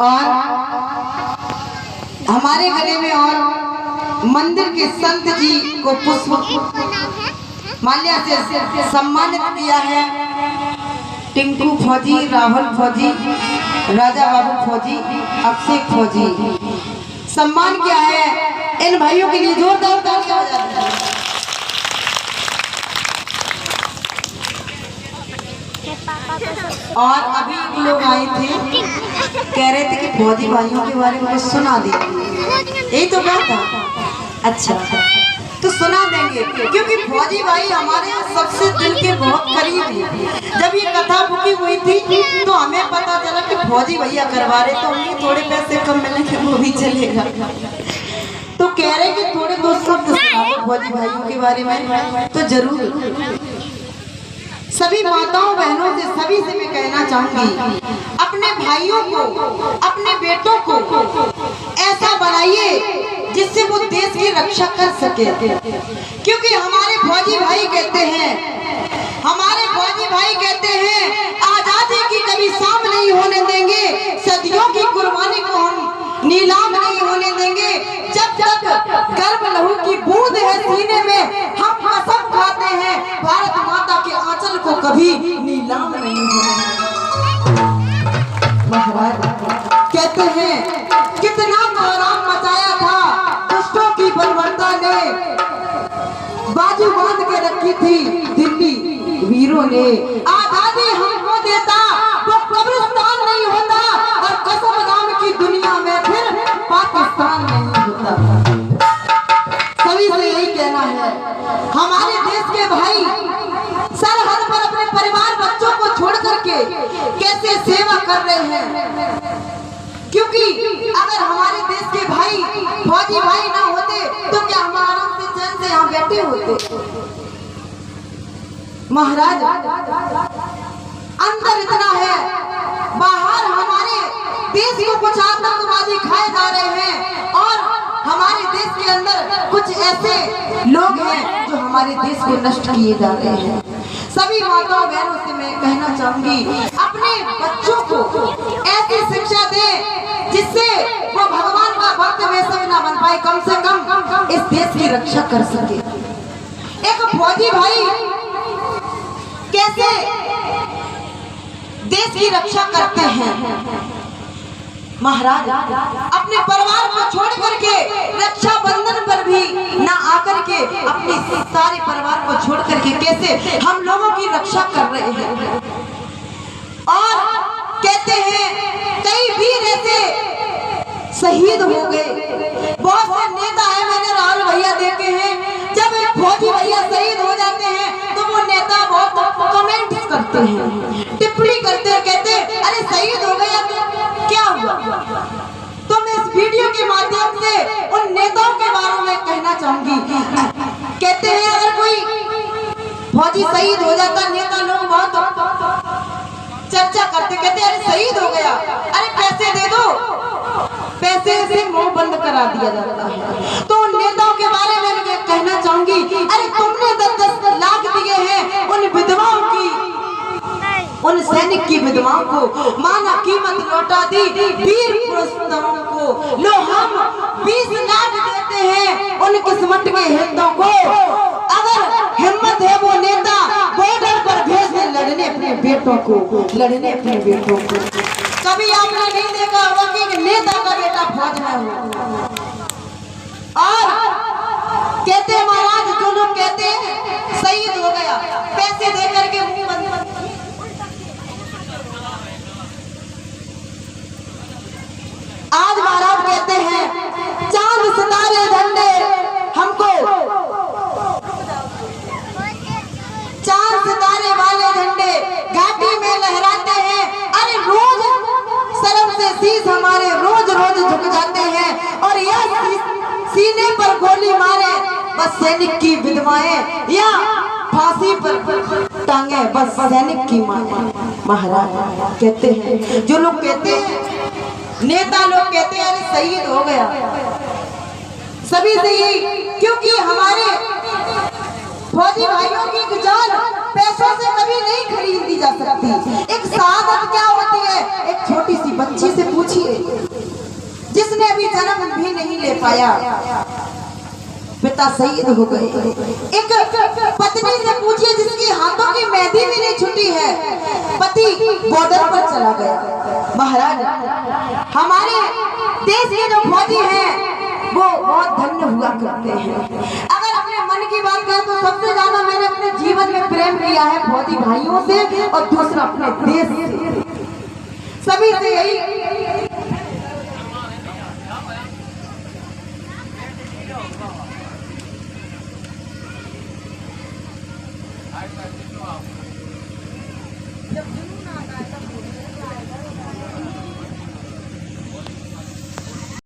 और हमारे गले में और मंदिर के संत जी को पुष्प माल्या से सम्मानित किया है। टिंकू फौजी, राहुल फौजी, राजा बाबू फौजी, अभिषेक फौजी सम्मान किया है। इन भाइयों के लिए जोरदार तालियां बजाते हैं। और अभी लोग आए थे, कह रहे थे कि फौजी भाइयों के बारे में कुछ सुना दीजिए। यही तो कहा था। अच्छा तो सुना देंगे, क्योंकि फौजी भाई हमारे सबसे दिल के बहुत करीब हैं। जब ये कथा बुकी हुई थी तो हमें पता चला कि फौजी भैया करवा रहे, तो उन्हें थोड़े पैसे कम मिलेंगे वो भी चलेगा। तो कह रहे कि थोड़े दो शब्द सुनाओ फौजी भाइयों के बारे में। तो जरूर सभी माताओं बहनों से सभी से मैं कहना चाहूंगी, अपने भाइयों को, अपने बेटों को ऐसा बनाइए जिससे वो देश की रक्षा कर सके। क्योंकि हमारे फौजी भाई कहते हैं, आजादी की कभी शाम नहीं होने देंगे, सदियों की कुर्बानी को हम नीलाम नहीं होने देंगे। जब तक गर्भ लहू की बूंद है सीने में, हम कसम खाते हैं भारत माता के आंचल को कभी नीलाम नहीं होने देंगे। महाराज कहते हैं कितना कोहराम मचाया था दुष्टों की बलवंता ने, बाजू बांध के रखी थी दिल्ली वीरों ने। आजादी हमको देता वो कब्रिस्तान नहीं होता, और कसम राम की दुनिया में फिर पाकिस्तान नहीं होता। सभी से यही कहना है, हमारे देश के भाई सरहद पर अपने परिवार बच्चों को छोड़ करके कैसे सेवा कर रहे हैं। क्योंकि अगर हमारे देश के भाई फौजी भाई ना होते तो क्या हम आराम से चैन से यहाँ बैठे होते। महाराज अंदर इतना है, बाहर हमारे देश को कुछ आतंकवादी खाए जा रहे हैं, और हमारे देश के अंदर कुछ ऐसे लोग हैं जो हमारे देश को नष्ट किए जा रहे हैं। सभी माताओं बहनों से मैं कहना चाहूंगी, अपने बच्चों को ऐसी शिक्षा दें जिससे वो भगवान का भक्त वैसे ना बन पाए, कम से कम इस देश की रक्षा कर सके। एक फौजी भाई कैसे देश की रक्षा करते हैं। महाराज अपने परिवार को छोड़ करके रक्षा बंधन पर भी ना आकर के अपने सारे परिवार को छोड़ करके कैसे हम लोगों की रक्षा कर रहे हैं। और कहते हैं कई वीर ऐसे शहीद हो गए। बहुत से नेता है, मैंने राहुल भैया देखे हैं, जब एक फौजी भैया शहीद हो जाते हैं तो वो नेता बहुत कमेंट्स करते हैं, टिप्पणी करते हैं, कहते हैं अरे शहीद हो गया तो क्या हुआ। तो मैं इस वीडियो के माध्यम से उन नेताओं के बारे में कहना चाहूंगी। कहते हैं अगर कोई फौजी शहीद हो जाता, नेता लोग बहुत चर्चा करते, कहते अरे शहीद हो गया, अरे पैसे दे दो, पैसे से मुंह बंद करा दिया जाता है। तो उन नेताओं के बारे में मैं कहना चाहूंगी, अरे तुमने 10-10 लाख दिए हैं उन विधवाओं की, उन सैनिक की विधवाओं को माना कीमत लौटा दी, वीर पुरुषों को लो हम 20 लाख देते हैं उन किस्मत के हितों को। अगर हिम्मत है वो नेता बॉर्डर पर भेज दे लड़ने अपने बेटों को, लड़ने अपने बेटों को। कभी आपने नहीं देखा होगा कि नेता का बेटा फौज में हो। और कहते हैं महाराज, जो लोग कहते हैं शहीद हो गया, पैसे दे करके मुंह बंद। आज महाराज कहते हैं चांद सितारे झंडे हमको, चांद सितारे वाले झंडे घाटी में लहराते हैं। अरे रोज शर्म से शीश हमारे रोज रोज झुक जाते हैं, और यह सीने पर गोली मारे बस सैनिक की विधवाएं, या फांसी पर टांगे बस सैनिक की मां। महाराज कहते हैं, जो लोग कहते हैं, नेता लोग कहते हैं अरे शहीद हो गया, सभी से यही, क्योंकि हमारे फौजी भाइयों की जान पैसों से कभी नहीं खरीदी जा सकती। एक शहादत क्या होती है, एक छोटी सी बच्ची से पूछिए, जिसने अभी जन्म भी नहीं ले पाया, पिता शहीद हो गए। एक पत्नी से पूछिए जिसकी हाथों की मेहंदी भी नहीं छूटी है, पति बॉर्डर पर चला गया। महाराज, हमारे देश के जो फौजी हैं वो बहुत धन्य हुआ करते हैं। अगर अपने मन की बात करें तो सबसे ज्यादा मैंने अपने जीवन में प्रेम किया है फौजी भाइयों से, और दूसरा अपने देश से। सभी से यही जब